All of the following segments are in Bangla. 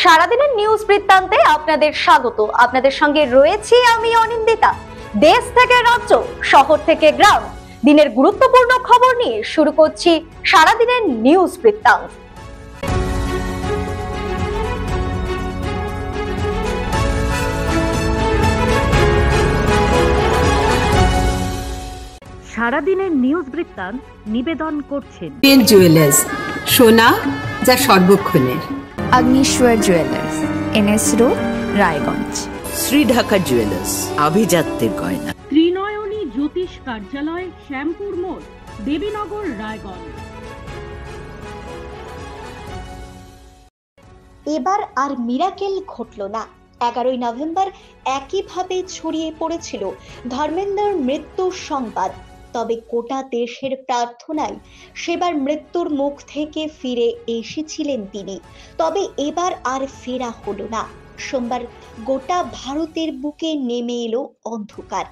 সারাদিনের নিউজ বৃত্তান্তে আপনাদের স্বাগত। আপনাদের সঙ্গে রয়েছি আমি অনিন্দিতা। দেশ থেকে রাজ্য, শহর থেকে গ্রাম, দিনের গুরুত্বপূর্ণ খবর নিয়ে শুরু করছি সারাদিনের নিউজ বৃত্তান্ত। সারাদিনের নিউজ বৃত্তান্ত নিবেদন করছেন পেন জুয়েলার্স, সোনা যা সর্বক্ষণের। Agnishwar jewellers, NS road, Raiganj. Shri Dhaka jewellers, আভিজাত্যের গয়না। ত্রিনয়নী জ্যোতিষ কার্যালয়, শ্যামপুর মোড়, দেবীনগর, রায়গঞ্জ। এবার আর মিরাকেল ঘটল না। 11ই নভেম্বর একইভাবে ছড়িয়ে পড়েছিল ধর্মেন্দ্রর মৃত্যুর সংবাদ। তবে গোটা দেশের প্রার্থনায় সেবার মৃত্যুর মুখ থেকে ফিরে এসেছিলেন তিনি। তবে এবার আর ফেরা হলো না। সোমবার গোটা ভারতের বুকে নেমে এলো অন্ধকার।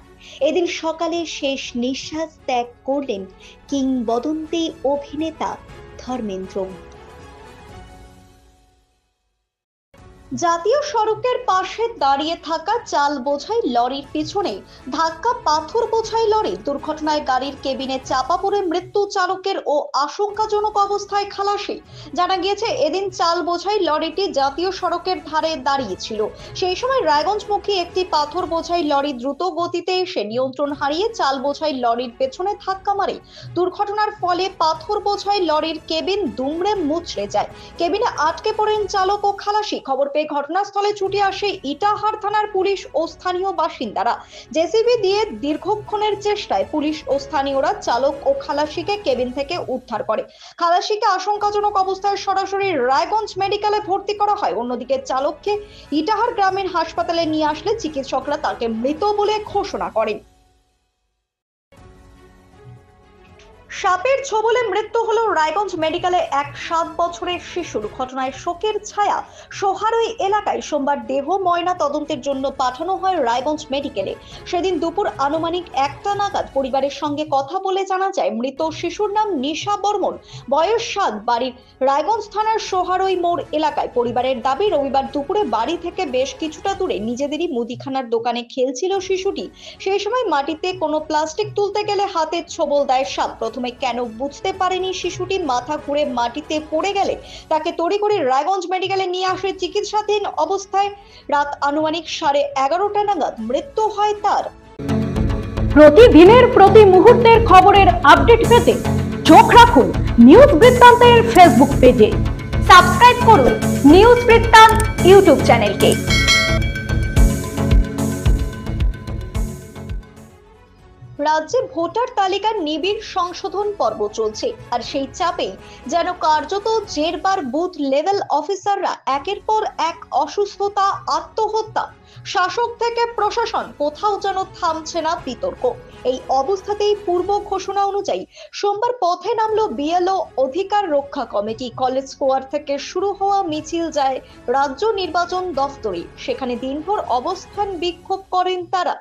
এদিন সকালে শেষ নিঃশ্বাস ত্যাগ করলেন কিংবদন্তি অভিনেতা ধর্মেন্দ্র। জাতীয় সড়কের পাশে দাঁড়িয়ে থাকা চাল বোঝাই লরির পিছনে ধাক্কা পাথর বোঝাই লরি দুর্ঘটনায় গাড়ির কেবিনে চাপা পড়ে মৃত্যু চালকের ও আশঙ্কাজনক অবস্থায় খালাসি। জানা গিয়েছে, এদিন চাল বোঝাই লরিটি জাতীয় সড়কের ধারে দাঁড়িয়েছিল। সেই সময় রায়গঞ্জমুখী একটি পাথর বোঝাই লরি দ্রুত গতিতে এসে নিয়ন্ত্রণ হারিয়ে চাল বোঝাই লরির পেছনে ধাক্কা মারে। দুর্ঘটনার ফলে পাথর বোঝাই লরির কেবিন দুমড়ে মুচড়ে যায়। কেবিনে আটকে পড়েন চালক ও খালাসি। খবর ঘটনাস্থলে ছুটে আসে ইটাহার থানার পুলিশ ও স্থানীয় বাসিন্দারা। জেসিবি দিয়ে দীর্ঘক্ষণের চেষ্টায় পুলিশ ও স্থানীয়রা চালক ও খালাসিকে কেবিন থেকে উদ্ধার করে। খালাসিকে আশঙ্কাজনক অবস্থায় সরাসরি রায়গঞ্জ মেডিকেলে ভর্তি করা হয়। অন্যদিকে চালককে ইটাহার গ্রামীণ হাসপাতালে নিয়ে আসলে চিকিৎসকরা তাকে মৃত বলে ঘোষণা করেন। সাপের ছোবলে মৃত্যু হলো রায়গঞ্জ মেডিকেলে এক 7 বছরের শিশুর। ঘটনায় শোকের ছায়া সোহারই এলাকায়। সোমবার দেহ ময়না তদন্তের জন্য পাঠানো হয় রায়গঞ্জ মেডিকেলে। সেদিন দুপুর আনুমানিক 1টা নাগাদ পরিবারের সঙ্গে কথা বলে জানা যায়, মৃত শিশুর নাম নিশা বর্মন, বয়স 7, বাড়ির রায়গঞ্জ থানার সোহারই মোড় এলাকায়। পরিবারের দাবি, রবিবার দুপুরে বাড়ি থেকে বেশ কিছুটা দূরে নিজেদেরই মুদিখানার দোকানে খেলছিল শিশুটি। সেই সময় মাটিতে কোনো প্লাস্টিক তুলতে গেলে হাতে ছোবল দেয় সাপ। প্রথমে কেন বুঝতে পারেনি শিশুটি, মাথা ঘুরে মাটিতে পড়ে গেলে তাকে তড়িঘড়ি রায়গঞ্জ মেডিকেলে নিয়ে আসে চিকিৎসাধীন অবস্থায়। রাত আনুমানিক 11:30 নাগাদ মৃত্যু হয় তার। প্রতিদিনের প্রতি মুহূর্তের খবরের আপডেট পেতে চোখ রাখুন নিউজ বৃত্তান্তের ফেসবুক পেজে। সাবস্ক্রাইব করুন নিউজ বৃত্তান্ত ইউটিউব চ্যানেলকে। রাজ্যে ভোটার তালিকার নিবিড় সংশোধন পর্ব চলছে, আর সেই চাপেই যেন কার্যত জেরবার বুথ লেভেল অফিসাররা একের পর এক অসুস্থতা, আত্মহত্যা, শাসক থেকে প্রশাসন, কোথাও যেন থামছে না বিতর্ক। এই অবস্থাতেই পূর্ব ঘোষণা অনুযায়ী সোমবার পথে নামলো বিএলও অধিকার রক্ষা কমিটি। কলেজ স্কোয়ার থেকে শুরু হওয়া মিছিল যায় রাজ্য নির্বাচন দফতরে। সেখানে দিনভর অবস্থান বিক্ষোভ করেন তারা।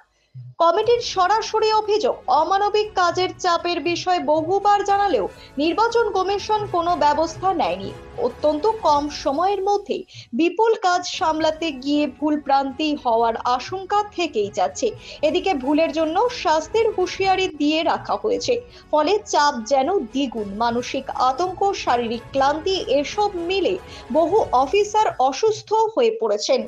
কমিটির সরাসরি অভিযোগ, অমানবিক কাজের চাপের বিষয়ে বহুবার জানালেও নির্বাচন কমিশন কোনো ব্যবস্থা নেয়নি। অত্যন্ত কম সময়ের মধ্যে বিপুল কাজ সামলাতে গিয়ে ভুল প্রান্তি হওয়ার আশঙ্কা থেকেই যাচ্ছে। এদিকে ভুলের জন্য শাস্তির হুঁশিয়ারি দিয়ে রাখা হয়েছে। ফলে চাপ যেন দ্বিগুণ। মানসিক আতঙ্ক, শারীরিক ক্লান্তি, এসব মিলে বহু অফিসার অসুস্থ হয়ে পড়েছেন।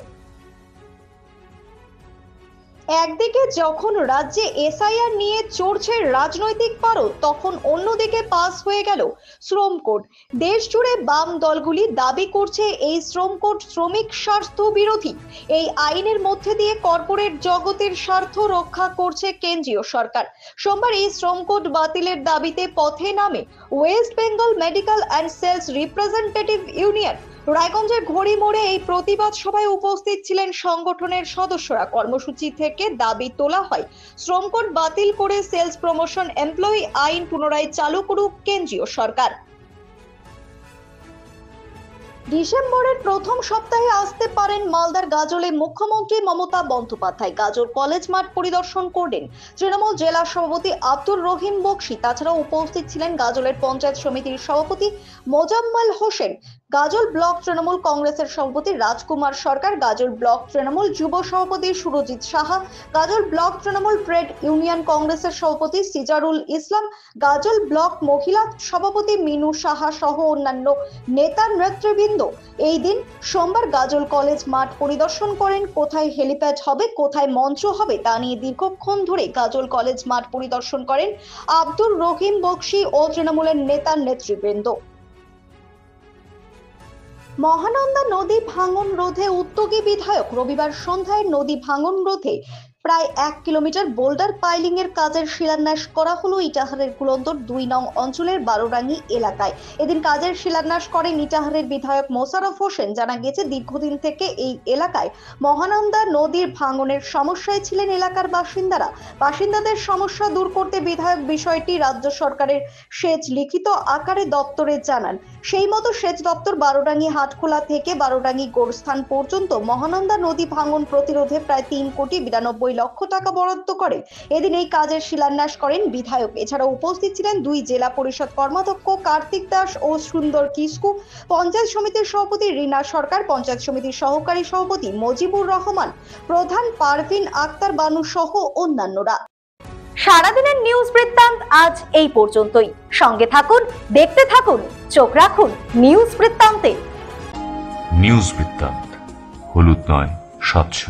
একদিকে যখন রাজ্যে এসআইআর নিয়ে চড়ছে রাজনৈতিক পারদ, তখন অন্যদিকে পাস হয়ে গেল শ্রম কোড। দেশ জুড়ে বাম দলগুলি দাবি করছে এই শ্রম কোড শ্রমিক স্বার্থ বিরোধী। এই আইনের মধ্যে দিয়ে কর্পোরেট জগতের স্বার্থ রক্ষা করছে কেন্দ্রীয় সরকার। সোমবার এই শ্রম কোড বাতিলের দাবিতে পথে নামে West Bengal medical and sales representative union. রায়গঞ্জের ঘড়ি মোড়ে এই প্রতিবাদ সভায় উপস্থিত ছিলেন সংগঠনের সদস্যরা। কর্মসূচি থেকে দাবি তোলা হয়, শ্রম কোড বাতিল করে সেলস প্রমোশন এমপ্লয়ি আইন পুনরায় চালু করুক কেন্দ্রীয় সরকার। ডিসেম্বরের প্রথম সপ্তাহে আসতে পারেন মালদার গাজলে মুখ্যমন্ত্রী মমতা বন্দ্যোপাধ্যায়। গাজল কলেজ মাঠ পরিদর্শন করলেন তৃণমূল জেলা সভাপতি আব্দুর রহিম বক্সি। তাছাড়াও উপস্থিত ছিলেন গাজলের পঞ্চায়েত সমিতির সভাপতি মোজাম্মেল হোসেন, গাজল ব্লক তৃণমূল কংগ্রেসের সভাপতি রাজকুমার সরকার, গাজল ব্লক তৃণমূল যুব সভাপতি সুরজিৎ সাহা, গাজল ব্লক তৃণমূল ট্রেড ইউনিয়ন কংগ্রেসের সভাপতি সিজারুল ইসলাম, গাজল ব্লক মহিলা সভাপতি মিনু সাহা সহ অন্যান্য নেতা নেতৃবৃন্দ এই দিন সোমবার গাজল কলেজ মাঠ পরিদর্শন করেন। কোথায় হেলিপ্যাড হবে, কোথায় মঞ্চ হবে তা নিয়ে দীর্ঘক্ষণ ধরে গাজল কলেজ মাঠ পরিদর্শন করেন আব্দুর রহিম বকশি ও তৃণমূলের নেতা নেতৃবৃন্দ। মহানন্দা নদী ভাঙন রোধে উদ্যোগী বিধায়ক। রবিবার সন্ধ্যায় নদী ভাঙন রোধে প্রায় 1 কিলোমিটার বোল্ডার পাইলিং এর কাজের শিলান্যাস করা হলো ইটাহারের কুলন্দর 2 নং অঞ্চলের বারোরাঙ্গি এলাকায়। এদিন কাজের শিলান্যাস করেন ইটাহারের বিধায়ক মোশাররফ হোসেন। জানা গেছে দীর্ঘদিন থেকে এই এলাকায় মহানন্দা নদীর ভাঙনের সমস্যায় ছিলেন এলাকার বাসিন্দারা। বাসিন্দাদের সমস্যা দূর করতে বিধায়ক বিষয়টি রাজ্য সরকারের সেচ লিখিত আকারে দপ্তরে জানান। সেই মতো সেচ দপ্তর বারোরাঙ্গি হাটখোলা থেকে বারোরাঙ্গি গোরস্থান পর্যন্ত মহানন্দা নদী ভাঙন প্রতিরোধে প্রায় 3,92,00,000 লক্ষ টাকা বরাদ্দ করে। এদিন এই কাজের শিলান্যাস করেন বিধায়ক। এছাড়া উপস্থিত ছিলেন 2 জেলা পরিষদ কর্মাধ্যক্ষ কার্তিক দাস ও সুন্দর কিসকু, পঞ্চায়েত সমিতির সভাপতি রীনা সরকার, পঞ্চায়েত সমিতির সহকারী সভাপতি মজিবুর রহমান, প্রধান পারভিন আক্তার বানু সহ অন্যান্যরা। সারাদিনের নিউজ বৃত্তান্ত আজ এই পর্যন্তই। সঙ্গে থাকুন, দেখতে থাকুন, চোখ রাখুন নিউজ বৃত্তান্তে। নিউজ বৃত্তান্ত, হলুদ নয়, স্বচ্ছ।